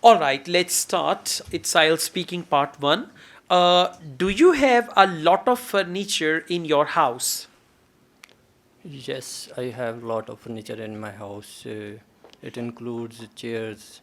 All right, let's start. It's IELTS speaking part one. Do you have a lot of furniture in your house? Yes, I have a lot of furniture in my house. It includes chairs,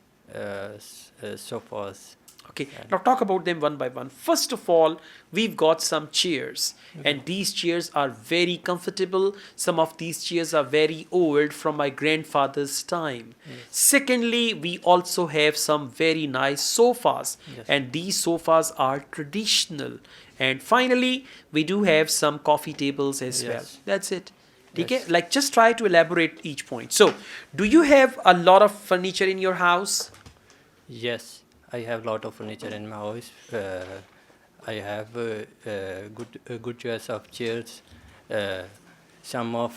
sofas, Okay, and now talk about them one by one. First of all, we've got some chairs, and these chairs are very comfortable. Some of these chairs are very old from my grandfather's time. yes, Secondly, we also have some very nice sofas, yes, and these sofas are traditional. And finally, we do have some coffee tables as well. yes, That's it. Okay, yes, like just try to elaborate each point. So, do you have a lot of furniture in your house? yes. I have a lot of furniture in my house. I have a good choice of chairs. Uh, some of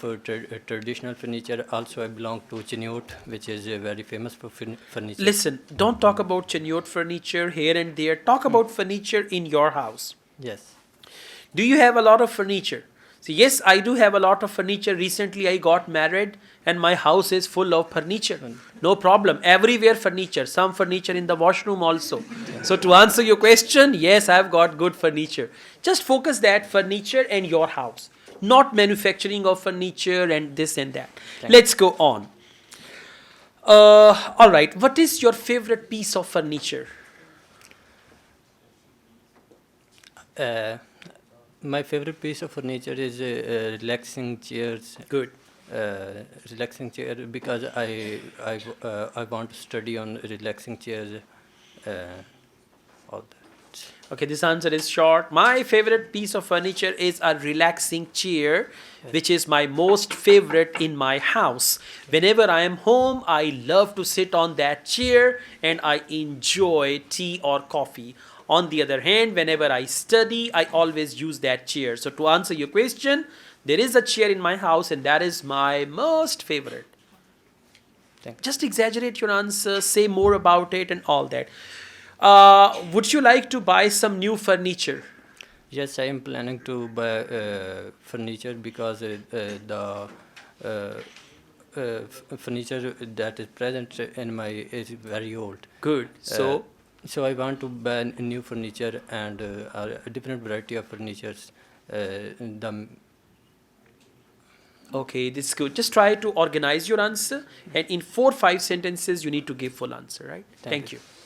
traditional furniture. Also, I belong to Chinute, which is very famous for furniture. Listen, don't talk about Chaniot furniture here and there. Talk Mm. about furniture in your house. Yes, Do you have a lot of furniture? So yes, I do have a lot of furniture. Recently, I got married and my house is full of furniture. and No problem. Everywhere furniture. Some furniture in the washroom also. yeah, So to answer your question, yes, I've got good furniture. Just focus that furniture and your house, not manufacturing of furniture and this and that. thank Let's go on. All right. What is your favorite piece of furniture? you. My favorite piece of furniture is relaxing chairs. Good. Relaxing chair because I want to study on relaxing chairs. All that. Okay, this answer is short. My favorite piece of furniture is a relaxing chair, which is my most favorite in my house. Whenever I am home, I love to sit on that chair and I enjoy tea or coffee. On the other hand, whenever I study, I always use that chair. So, to answer your question, there is a chair in my house and that is my most favorite. Thank you. Just exaggerate your answer, say more about it, and all that. Would you like to buy some new furniture? Yes, I am planning to buy furniture because the furniture that is present in my is very old. Good. Uh, So, so I want to buy new furniture and a different variety of furnitures. The okay, this is good. Just try to organize your answer, and in 4 5 sentences, you need to give full answer, right? Thank Thank you. you.